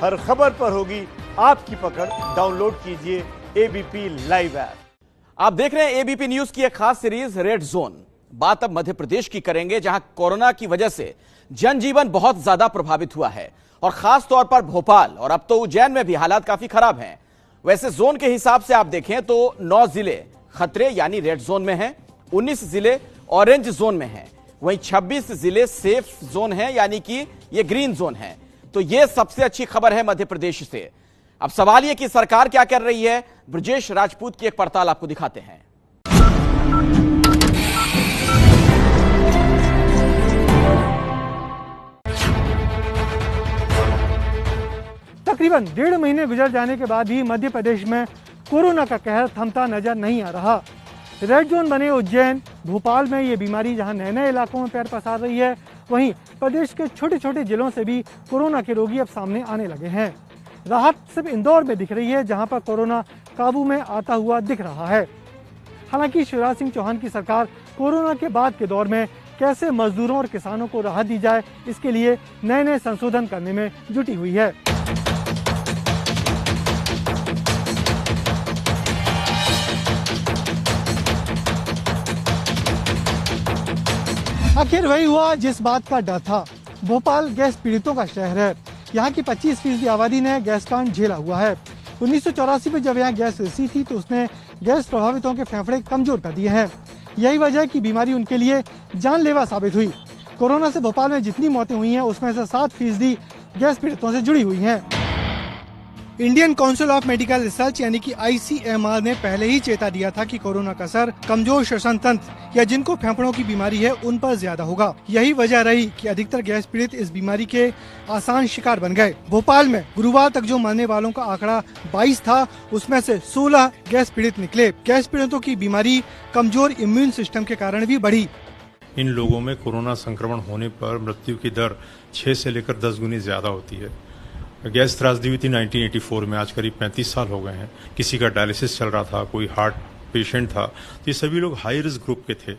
हर खबर पर होगी आपकी पकड़। डाउनलोड कीजिए एबीपी लाइव ऐप। आप देख रहे हैं एबीपी न्यूज की एक खास सीरीज रेड जोन। बात अब मध्य प्रदेश की करेंगे, जहां कोरोना की वजह से जनजीवन बहुत ज्यादा प्रभावित हुआ है और खास तौर पर भोपाल और अब तो उज्जैन में भी हालात काफी खराब हैं। वैसे जोन के हिसाब से आप देखें तो 9 जिले खतरे यानी रेड जोन में हैं, 19 जिले ऑरेंज जोन में हैं, वहीं 26 जिले सेफ जोन है यानी कि ये ग्रीन जोन है। तो ये सबसे अच्छी खबर है मध्य प्रदेश से। अब सवाल यह कि सरकार क्या कर रही है, ब्रजेश राजपूत की एक पड़ताल आपको दिखाते हैं। तकरीबन 1.5 महीने गुजर जाने के बाद भी मध्य प्रदेश में कोरोना का कहर थमता नजर नहीं आ रहा। रेड जोन बने उज्जैन, भोपाल में ये बीमारी जहां नए नए इलाकों में पैर पसार रही है, वहीं प्रदेश के छोटे छोटे जिलों से भी कोरोना के रोगी अब सामने आने लगे हैं। राहत सिर्फ इंदौर में दिख रही है, जहां पर कोरोना काबू में आता हुआ दिख रहा है। हालांकि शिवराज सिंह चौहान की सरकार कोरोना के बाद के दौर में कैसे मजदूरों और किसानों को राहत दी जाए, इसके लिए नए नए संशोधन करने में जुटी हुई है। आखिर वही हुआ जिस बात का डर था। भोपाल गैस पीड़ितों का शहर है। यहाँ की 25% आबादी ने गैस कांड झेला हुआ है। 1984 में जब यहाँ गैस रिसी थी तो उसने गैस प्रभावितों के फेफड़े कमजोर कर दिए हैं। यही वजह है कि बीमारी उनके लिए जानलेवा साबित हुई। कोरोना से भोपाल में जितनी मौतें हुई हैं उसमें से 7% गैस पीड़ितों से जुड़ी हुई हैं। Indian council of medical research यानी कि ICMR ने पहले ही चेता दिया था कि कोरोना का असर कमजोर श्वसन तंत्र या जिनको फेफड़ों की बीमारी है उन पर ज्यादा होगा। यही वजह रही कि अधिकतर गैस पीड़ित इस बीमारी के आसान शिकार बन गए। भोपाल में गुरुवार तक जो मरने वालों का आंकड़ा 22 था, उसमें से 16 गैस पीड़ित निकले। गैस पीड़ितों की बीमारी कमजोर इम्यून सिस्टम के कारण भी बढ़ी। इन लोगों में कोरोना संक्रमण होने पर मृत्यु की दर 6 से लेकर 10 गुनी ज्यादा होती है। गैस त्रासदी हुई थी 1984 में, आज करीब 35 साल हो गए हैं। किसी का डायलिसिस चल रहा था, कोई हार्ट पेशेंट था, तो ये सभी लोग हाई रिस्क ग्रुप के थे।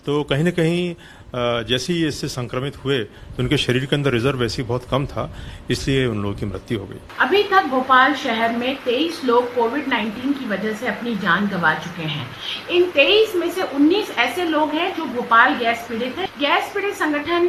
तो कहीं न कहीं जैसे ही इससे संक्रमित हुए तो उनके शरीर के अंदर रिजर्व वैसे बहुत कम था, इसलिए उन लोगों की मृत्यु हो गई। अभी तक भोपाल शहर में 23 लोग कोविड-19 की वजह से अपनी जान गंवा चुके हैं। इन 23 में से 19 ऐसे लोग हैं जो भोपाल गैस पीड़ित हैं। गैस पीड़ित संगठन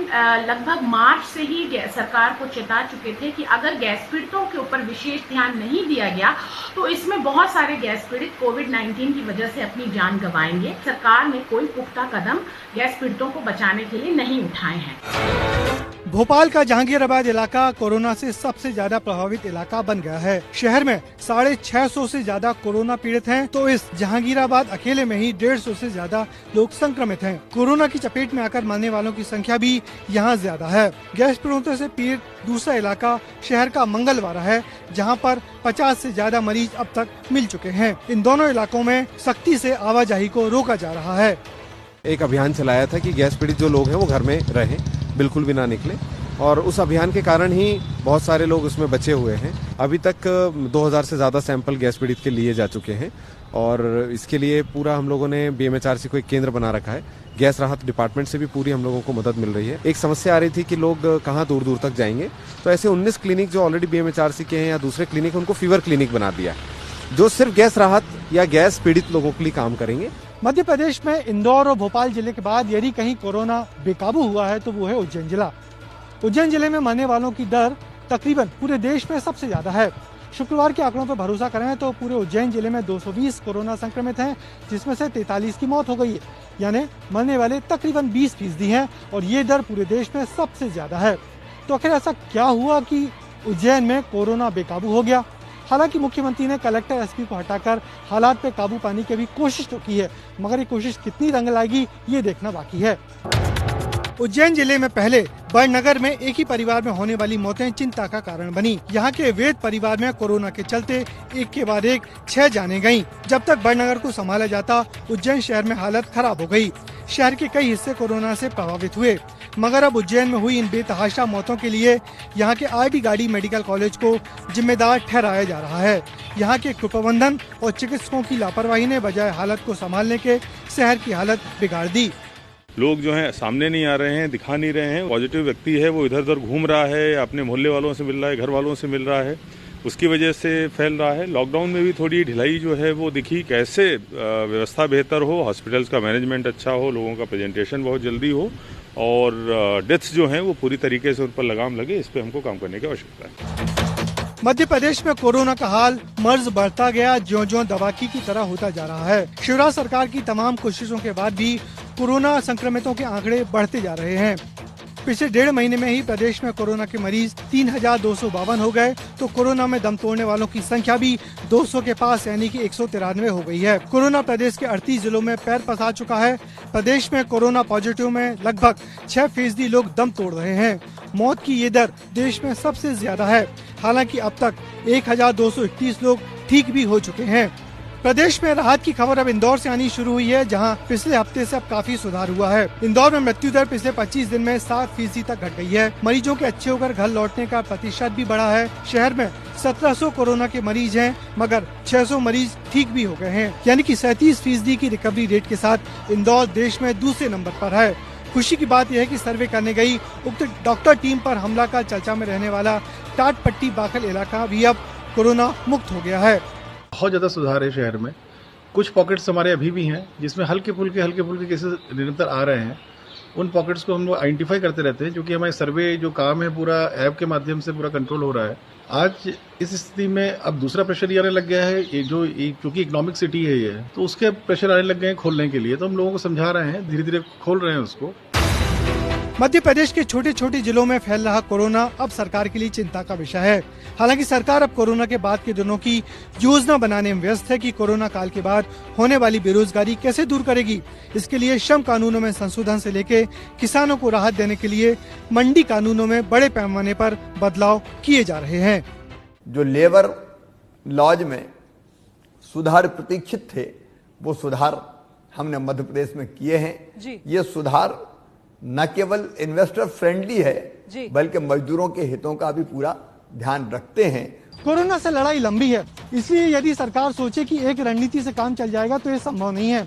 लगभग मार्च से ही सरकार को चेता चुके थे कि अगर गैस पीड़ितों के ऊपर विशेष ध्यान नहीं दिया गया तो इसमें बहुत सारे गैस पीड़ित कोविड-19 की वजह से अपनी जान गंवाएंगे। सरकार ने कोई पुख्ता कदम गैस पीड़ितों को बचाने के लिए नहीं उठाए हैं। भोपाल का जहांगीराबाद इलाका कोरोना से सबसे ज्यादा प्रभावित इलाका बन गया है। शहर में 650 से ज्यादा कोरोना पीड़ित हैं, तो इस जहांगीराबाद अकेले में ही 150 से ज्यादा लोग संक्रमित हैं। कोरोना की चपेट में आकर मरने वालों की संख्या भी यहाँ ज्यादा है। गैस पीड़ितों से पीड़ित दूसरा इलाका शहर का मंगलवाड़ा है, जहाँ पर 50 से ज्यादा मरीज अब तक मिल चुके हैं। इन दोनों इलाकों में सख्ती से आवाजाही को रोका जा रहा है। एक अभियान चलाया था कि गैस पीड़ित जो लोग हैं वो घर में रहें, बिल्कुल भी ना निकले, और उस अभियान के कारण ही बहुत सारे लोग उसमें बचे हुए हैं। अभी तक 2000 से ज्यादा सैंपल गैस पीड़ित के लिए जा चुके हैं और इसके लिए पूरा हम लोगों ने BMHRC को एक केंद्र बना रखा है। गैस राहत डिपार्टमेंट से भी पूरी हम लोगों को मदद मिल रही है। एक समस्या आ रही थी कि लोग कहाँ दूर दूर तक जाएंगे, तो ऐसे 19 क्लिनिक जो ऑलरेडी BMHRC के हैं या दूसरे क्लिनिक, उनको फीवर क्लिनिक बना दिया, जो सिर्फ गैस राहत या गैस पीड़ित लोगों के लिए काम करेंगे। मध्य प्रदेश में इंदौर और भोपाल जिले के बाद यदि कहीं कोरोना बेकाबू हुआ है तो वो है उज्जैन जिला। उज्जैन जिले में मरने वालों की दर तकरीबन पूरे देश में सबसे ज्यादा है। शुक्रवार के आंकड़ों पर भरोसा करें तो पूरे उज्जैन जिले में 220 कोरोना संक्रमित हैं, जिसमें से 43 की मौत हो गई है, यानी मरने वाले तकरीबन 20% हैं और ये दर पूरे देश में सबसे ज्यादा है। तो आखिर ऐसा क्या हुआ कि उज्जैन में कोरोना बेकाबू हो गया? हालांकि मुख्यमंत्री ने कलेक्टर SP को हटाकर हालात पे काबू पाने की भी कोशिश तो की है, मगर ये कोशिश कितनी रंग लाएगी ये देखना बाकी है। उज्जैन जिले में पहले बड़नगर में एक ही परिवार में होने वाली मौतें चिंता का कारण बनी। यहाँ के वेद परिवार में कोरोना के चलते एक के बाद एक 6 जानें गयी। जब तक बड़नगर को संभाला जाता, उज्जैन शहर में हालत खराब हो गयी। शहर के कई हिस्से कोरोना से प्रभावित हुए, मगर अब उज्जैन में हुई इन बेतहाशा मौतों के लिए यहाँ के RD गार्डी मेडिकल कॉलेज को जिम्मेदार ठहराया जा रहा है। यहाँ के कुप्रबंधन और चिकित्सकों की लापरवाही ने बजाय हालत को संभालने के शहर की हालत बिगाड़ दी। लोग जो हैं सामने नहीं आ रहे हैं, दिखा नहीं रहे हैं। पॉजिटिव व्यक्ति है वो इधर उधर घूम रहा है, अपने मोहल्ले वालों से मिल रहा है, घर वालों से मिल रहा है, उसकी वजह से फैल रहा है। लॉकडाउन में भी थोड़ी ढिलाई जो है वो दिखी, कैसे व्यवस्था बेहतर हो, हॉस्पिटल्स का मैनेजमेंट अच्छा हो, लोगों का प्रेजेंटेशन बहुत जल्दी हो और डेथ्स जो हैं वो पूरी तरीके से उन पर लगाम लगे, इस पर हमको काम करने की आवश्यकता है। मध्य प्रदेश में कोरोना का हाल मर्ज बढ़ता गया, ज्यों-ज्यों दवाकी की तरह होता जा रहा है। शिवराज सरकार की तमाम कोशिशों के बाद भी कोरोना संक्रमितों के आंकड़े बढ़ते जा रहे हैं। पिछले 1.5 महीने में ही प्रदेश में कोरोना के मरीज 3,252 हो गए, तो कोरोना में दम तोड़ने वालों की संख्या भी 200 के पास यानी कि 193 हो गई है। कोरोना प्रदेश के 38 जिलों में पैर पसार चुका है। प्रदेश में कोरोना पॉजिटिव में लगभग 6% लोग दम तोड़ रहे हैं। मौत की ये दर देश में सबसे ज्यादा है। हालांकि अब तक 1,231 लोग ठीक भी हो चुके हैं। प्रदेश में राहत की खबर अब इंदौर से आनी शुरू हुई है, जहां पिछले हफ्ते से अब काफी सुधार हुआ है। इंदौर में मृत्यु दर पिछले 25 दिन में 7% तक घट गई है। मरीजों के अच्छे होकर घर लौटने का प्रतिशत भी बढ़ा है। शहर में 1700 कोरोना के मरीज हैं, मगर 600 मरीज ठीक भी हो गए हैं, यानी कि 37% की रिकवरी रेट के साथ इंदौर देश में दूसरे नंबर पर है। खुशी की बात यह है कि सर्वे करने गई उक्त डॉक्टर टीम पर हमला का चर्चा में रहने वाला टाटपट्टी बाखल इलाका भी अब कोरोना मुक्त हो गया है। बहुत ज़्यादा सुधार है शहर में। कुछ पॉकेट्स हमारे अभी भी हैं जिसमें हल्के फुल्के केसेस निरंतर आ रहे हैं। उन पॉकेट्स को हम लोग आइडेंटिफाई करते रहते हैं, क्योंकि हमारे सर्वे जो काम है पूरा ऐप के माध्यम से पूरा कंट्रोल हो रहा है। आज इस स्थिति में अब दूसरा प्रेशर ये आने लग गया है, क्योंकि इकोनॉमिक सिटी है ये, तो उसके प्रेशर आने लग गए हैं खोलने के लिए। तो हम लोगों को समझा रहे हैं, धीरे धीरे खोल रहे हैं उसको। मध्य प्रदेश के छोटे छोटे जिलों में फैल रहा कोरोना अब सरकार के लिए चिंता का विषय है। हालांकि सरकार अब कोरोना के बाद के दिनों की योजना बनाने में व्यस्त है कि कोरोना काल के बाद होने वाली बेरोजगारी कैसे दूर करेगी। इसके लिए श्रम कानूनों में संशोधन से लेकर किसानों को राहत देने के लिए मंडी कानूनों में बड़े पैमाने पर बदलाव किए जा रहे हैं। जो लेबर लॉज में सुधार प्रतीक्षित थे, वो सुधार हमने मध्य प्रदेश में किए हैं। ये सुधार न केवल इन्वेस्टर फ्रेंडली है, बल्कि मजदूरों के हितों का भी पूरा ध्यान रखते हैं। कोरोना से लड़ाई लंबी है, इसलिए यदि सरकार सोचे कि एक रणनीति से काम चल जाएगा तो ये संभव नहीं है।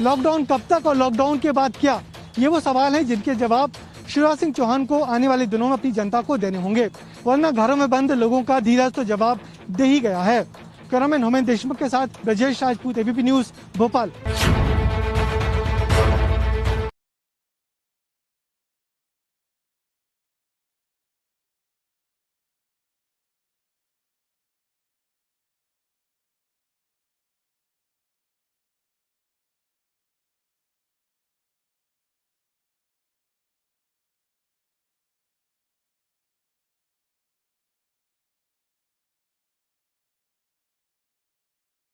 लॉकडाउन कब तक और लॉकडाउन के बाद क्या, ये वो सवाल है जिनके जवाब शिवराज सिंह चौहान को आने वाले दिनों में अपनी जनता को देने होंगे, वरना घरों में बंद लोगों का धीरज तो जवाब दे ही गया है। कैमरामैन होमेन देशमुख के साथ ब्रजेश राजपूत, एबीपी न्यूज, भोपाल।